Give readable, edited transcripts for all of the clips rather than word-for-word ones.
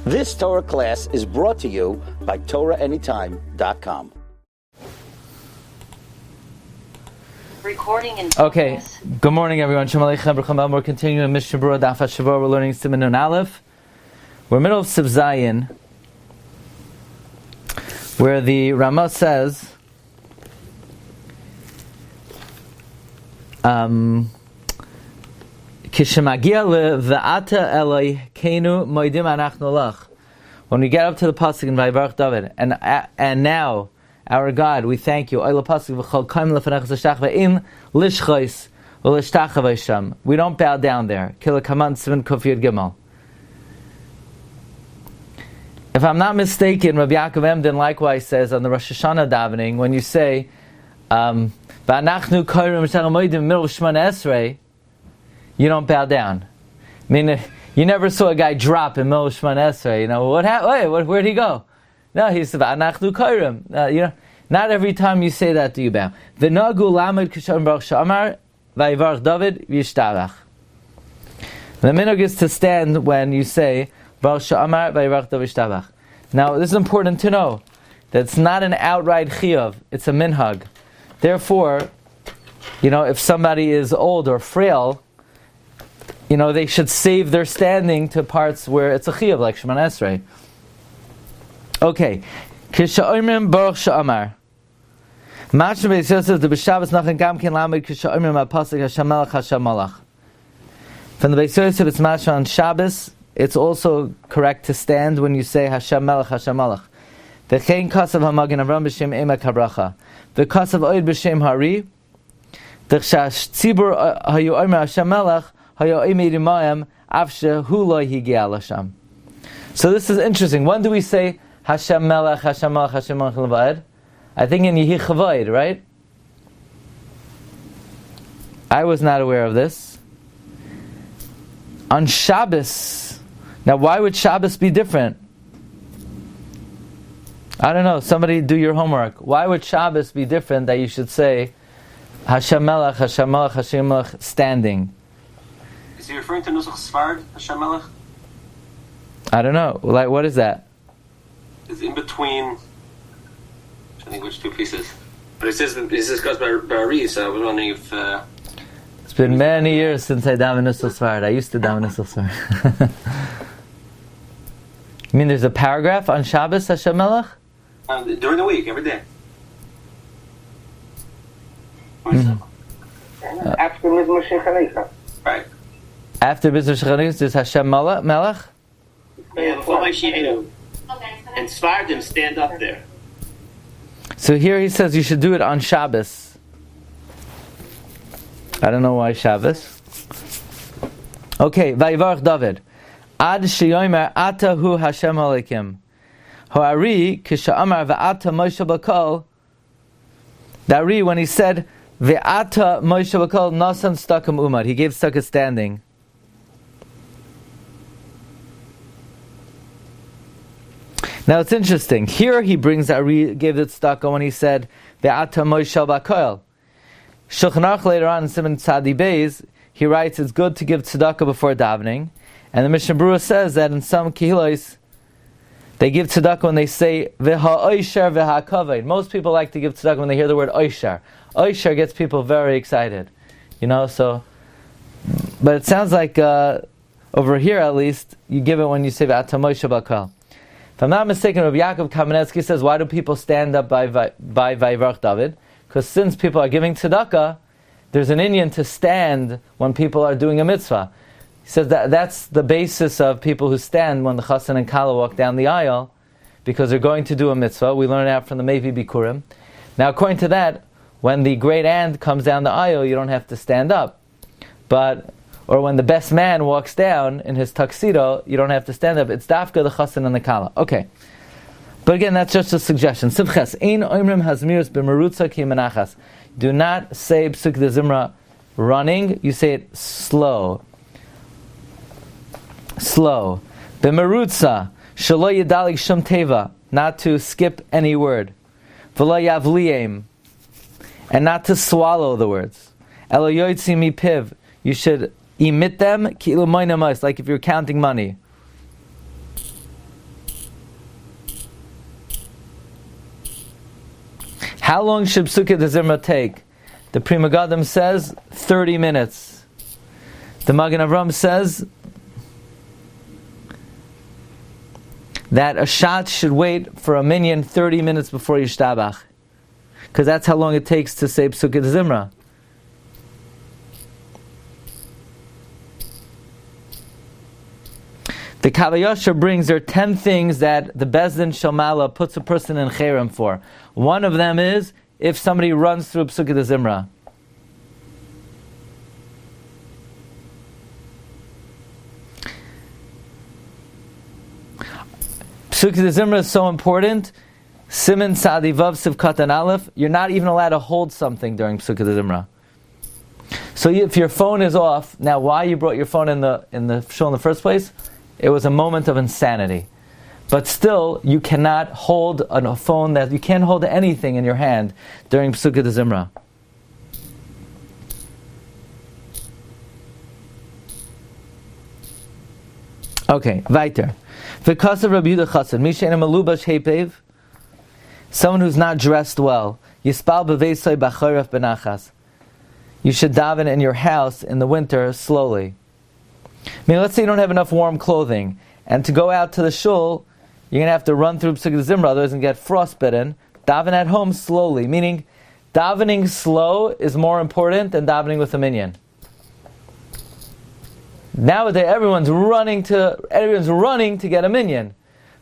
This Torah class is brought to you by TorahAnytime.com. Recording in Okay, good morning everyone. Shalom Aleichem, Baruch Haba. We're continuing Mishna Berura, Daf Hashavua. We're learning Siman and Aleph. We're in the middle of Siv Zayin, where the Ramah says, Kishemagia le'va'ata eloi keinu moedim anachnu lach. When we get up to the pasuk in Vayivarach David, and now, our God, we thank you. We don't bow down there. If I'm not mistaken, Rabbi Yaakov Emden likewise says on the Rosh Hashanah davening, when you say, you don't bow down. I mean, you never saw a guy drop in Mil Shemona Esrei. You know, where'd he go? No, he said, "Anachnu Kairim." Not every time you say that do you bow. V'nagu lamed k'shem baruch she'amar vayivarach David v'yishtarach. The minhag is to stand when you say baruch she'amar vayivarach David v'yishtarach. Now, this is important to know that it's not an outright chiyuv; it's a minhag. Therefore, if somebody is old or frail, they should save their standing to parts where it's a chiyuv, like Shemona Esrei. Okay. Kisha'omrim baruch she'amar. Mashma Beis Yosef the b'Shabbos nachin gamkin lamed kisha'omrim ha'pasuk Hashem melech Hashem malach. From the Beis Yosef it's mashma on Shabbos. It's also correct to stand when you say Hashem melech Hashem malach. V'chein kasav ha'magin Avram b'shem emek habracha. V'kasav oid b'shem hari. D'chshash tzibur hayu omer Hashem melech hayu omer imayim avshe hu lo higia l'sham. So this is interesting. When do we say Hashem Melech, Hashem Melech, Hashem Melech Levad? I think in Yehi Chavoid, right? I was not aware of this. On Shabbos, now why would Shabbos be different? I don't know, somebody do your homework. Why would Shabbos be different that you should say Hashem Melech, Hashem Melech, Hashem Melech standing? Is he referring to Nusach Sfard, Hashem Melech? I don't know, like what is that? Is in between, I think, which two pieces. But it says discussed by Ari, so I was wondering if... It's been many years since I daven Nusach Sfard. I used to daven Nusach Sfard. You mean there's a paragraph on Shabbos, Hashem Melech? During the week, every day. Mm-hmm. After Mizmor Shechanicha. Right. After Mizmor Shechanicha, there's Hashem Melech? And Svardim stand up there. So here he says you should do it on Shabbos. I don't know why Shabbos. Okay, Vayivarach David. Ad sheyomer ata hu Hashem Alekim. Ho'ari kisha'amar v'ata Moshe Bakol. Dari, when he said ve'ata Moshe Bakol nasan stakam umad, he gave tzedakah standing. Now it's interesting. Here he brings that gave the tzedakah when he said ve'ata Moshe Bakol. Shulchan Aruch later on in Siman Tzadi Beis, he writes it's good to give tzedakah before davening, and the Mishna Berura says that in some kehilos they give tzedakah when they say veha oisher veha kavod. Most people like to give tzedakah when they hear the word oisher. Oisher gets people very excited, so. But it sounds like over here at least you give it when you say ve'ata Moshe Bakol. If I'm not mistaken, Rabbi Yaakov Kamenetsky says, why do people stand up by Vayivarach David? Because since people are giving tzedakah, there's an inyan to stand when people are doing a mitzvah. He says that's the basis of people who stand when the chassan and kala walk down the aisle, because they're going to do a mitzvah. We learn out from the Mevi Bikurim. Now, according to that, when the great aunt comes down the aisle, you don't have to stand up. Or when the best man walks down in his tuxedo, you don't have to stand up. It's dafka the chassan and the kala. Okay. But again, that's just a suggestion. Sivches, ein oimrim hazmirus b'merutza ki menachas. Do not say Pesukei de Zimra running, you say it slow. Slow. B'merutza, shelo yedalik shum teva, not to skip any word. V'lo yavliyem, and not to swallow the words. Elo yoytzi mi piv, you should emit them, like if you're counting money. How long should Pesukei Zimra take? The Pri Megadim says 30 minutes. The Magen Avram says that a shot should wait for a minyan 30 minutes before Yishtabach, because that's how long it takes to say Pesukei Zimra. The Kavayasha brings there 10 things that the Bezdin Shalmala puts a person in Cherem for. One of them is if somebody runs through Pesukei Zimra. Pesukei Zimra is so important. Siman Sadi Vav Siv Katan Aleph. You're not even allowed to hold something during Pesukei Zimra. So if your phone is off, now why you brought your phone in the shul in the first place? It was a moment of insanity. But still, you cannot hold a phone you can't hold anything in your hand during Pesukei Zimra. Okay, weiter. V'kasav Rabbi Yehuda Chassan, Misheina Malubash Heipev, someone who's not dressed well. Yispal b'veisoi b'choref benachas. You should daven in your house in the winter slowly. I mean, let's say you don't have enough warm clothing, and to go out to the shul, you're going to have to run through Pesukei Zimra, otherwise you get frostbitten. Daven at home slowly, meaning davening slow is more important than davening with a minyan. Nowadays, everyone's running to get a minyan,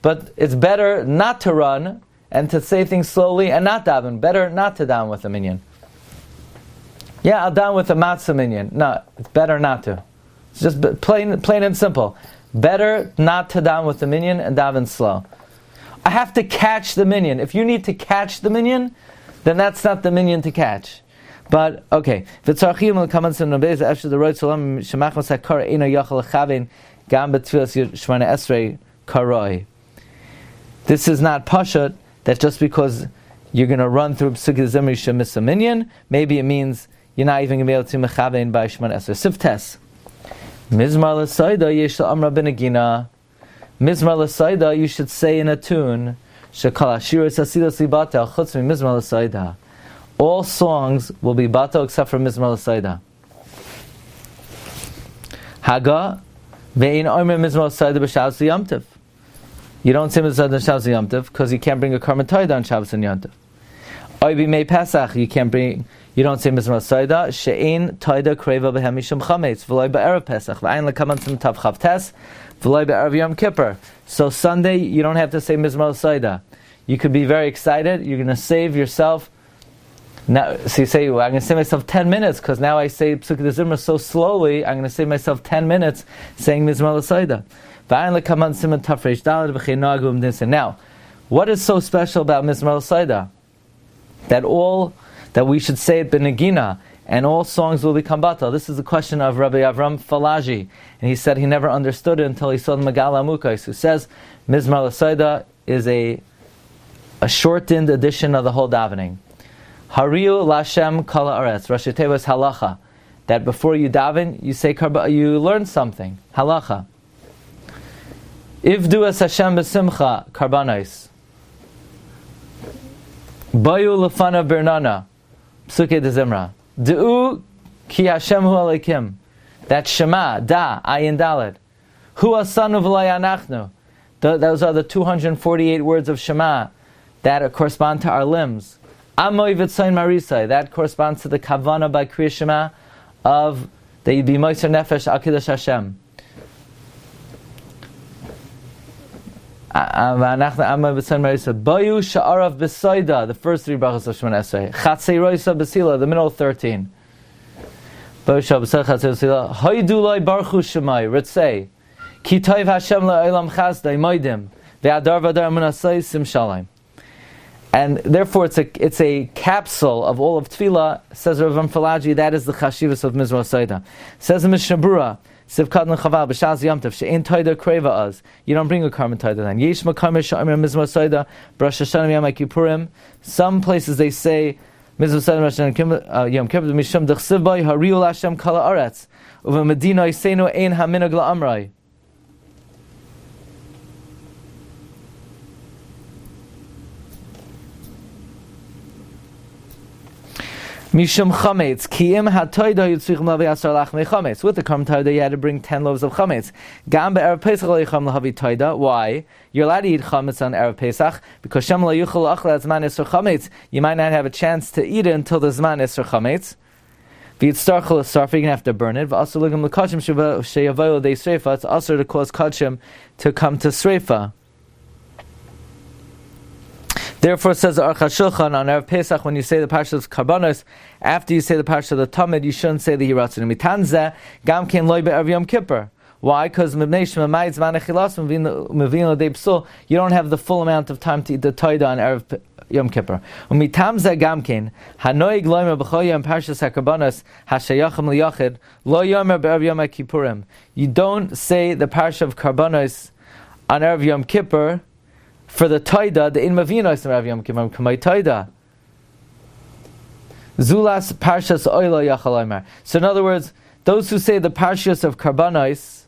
but it's better not to run and to say things slowly and not daven. Better not to daven with a minyan. Yeah, I'll daven with a matzah minyan. No, it's better not to. It's just plain and simple. Better not to daven with the minyan and daven slow. I have to catch the minyan. If you need to catch the minyan, then that's not the minyan to catch. But okay, this is not pashat that just because you're going to run through Pesukei Zimra you should miss a minyan. Maybe it means you're not even going to be able to mechavein by Shemana Esrei. Siftes. Mizmor l'Saida yesh l'amra b'negina. Mizmor l'Saida you should say in a tune. Shekal Shiur sasilas libatel chutz mi Mizmor l'Saida. All songs will be batel except for Mizmor l'Saida. Haga ve'in omer Mizmor l'Saida b'Shabbos v'Yom Tov. You don't say Mizmor l'Saida on Shabbos and Yom Tov because you can't bring a karban toida on Shabbos and Yom Tov. Oy b'mei Pesach you don't say Mizmor l'Saida she'ein toida kreva b'hem mishum chametz v'loy b'erev Pesach v'ayin lekamantzim tav chavtes v'loy b'erev Yom Kippur. So Sunday you don't have to say Mizmor l'Saida. You could be very excited. You're going to save yourself. Now, so you say, well, I'm going to save myself 10 minutes because now I say Pesukei Zimra so slowly. I'm going to save myself 10 minutes saying Mizmor l'Saida. Now, what is so special about Mizmor l'Saida? That we should say it b'negina and all songs will become batal. This is the question of Rabbi Avram Falaji, and he said he never understood it until he saw the Megala Amukais, who says Mizmor l'Saida is a shortened edition of the whole davening. Hariu Lashem Kala Aretz. Rashi Teva halacha that before you daven, you learn something. Halacha. Ivdu es Hashem b'simcha karbanos. Bayu lefana bernana. Pesukei Zimra. Du'u ki Hashem hu alekim. That Shema, Da, Ayin Daled. Hu asanu v'lo yanachnu. Those are the 248 words of Shema that correspond to our limbs. Amoy v'tzayin marisai, that corresponds to the kavana by Kriya Shema of that you be moiser nefesh al kiddush Hashem. Amoy v'tzayin marisai. Bayu sha'arav b'soida, the first three brachos of Shemana Esrei. Chatzei roisa b'sila, the middle 13. Bayu sha'arav b'soida, chatzei b'sila. Hoidu loy baruchu shemai, ritzei. Ki toiv Hashem la'olam chazdai moidim. Ve'adar v'adar amunasai sim shalayim. And therefore, it's a capsule of all of Tefillah. Says Rav Falaji, that is the chashivas of Mizmor l'Saida. Says in Mishna Berura, Sivkat l'Chaval b'Shaz Yom Tov she'ein toida kreva az. You don't bring a karban toida then. Yesh makamer she'omer Mizmor l'Saida b'Rosh Hashanah Yom Kippurim. Some places they say Mizmor l'Saida Rosh Hashanah Yom Kippur mishum dechsiv bay hariu l'Hashem kala aretz uva medina yisenu ein haminag la'amrai. Mishum chametz, kiim hatoida yitzrichim lavi asar lachmei chametz. With the karm toida, you had to bring 10 loaves of chametz. Gam be'erev Pesach lo yicham lahavi toida. Why? You're allowed to eat chametz on erev Pesach because Shem lo yuchal achla zman isur chametz. You might not have a chance to eat it until the zman isur chametz. V'yitzarchel asarfa, you're going to have to burn it. V'asar ligam l'kachim sheyavoyu dei sreifa. It's also to cause kachim to come to sreifa. Therefore, says the Aruch HaShulchan on Erev Pesach, when you say the Parsha of Karbanos, after you say the Parsha of the Tamid, you shouldn't say the Hiratzin. Mitanzeh, Gam Ken Loi Be'erev Yom Kippur. Why? Because you don't have the full amount of time to eat the Toida on Erev Yom Kippur. Umitamzeh Gam Ken, Hanoig Loimer B'chol Yom Parshas HaKarbanos, Hashayachim L'Yachid, Lo Yomer Be'erev Yom HaKippurim. You don't say the Parsha of Karbanos on Erev Yom Kippur for the Toida, the in Mavinos Rav Yom Kippur Kamay Toida. Zulas Parshas Oila Yachal. So in other words, those who say the Parshas of Karbanos,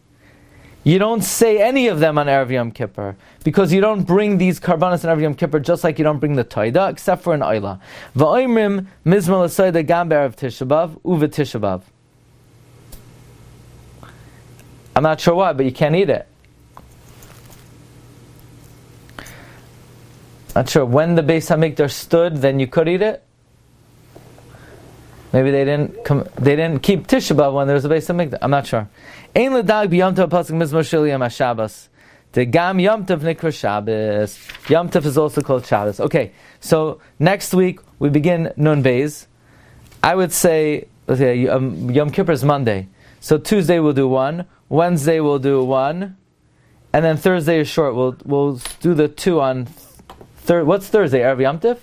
you don't say any of them on Erev Yom Kippur because you don't bring these Karbanos on Erev Yom Kippur just like you don't bring the Toida except for an Oila. Va'oimrim Mizmor l'soida gam be'erev Tisha B'av uve Tisha B'av. I'm not sure why, but you can't eat it. Not sure. When the Beis HaMikdash stood, then you could eat it. Maybe they didn't keep Tisha B'av when there was a Beis HaMikdash. I'm not sure. Ein l'dag b'Yom Tov pasuk Mizmor shel Yom HaShabbos. The Gam Yom Tov nikra Shabbos. Yom Tov is also called Shabbos. Okay, so next week we begin Nun Beis. I would say Yom Kippur is Monday. So Tuesday we'll do one. Wednesday we'll do one. And then Thursday is short. We'll do the two on what's Thursday? Erev Yom Tov?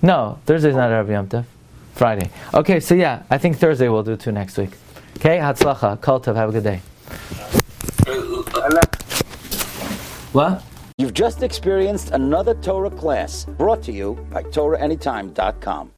No, Thursday's not Erev Yom Tov. Friday. Okay, so yeah, I think Thursday we'll do two next week. Okay, Hatzlacha, Kol Tov, have a good day. What? You've just experienced another Torah class brought to you by TorahAnytime.com.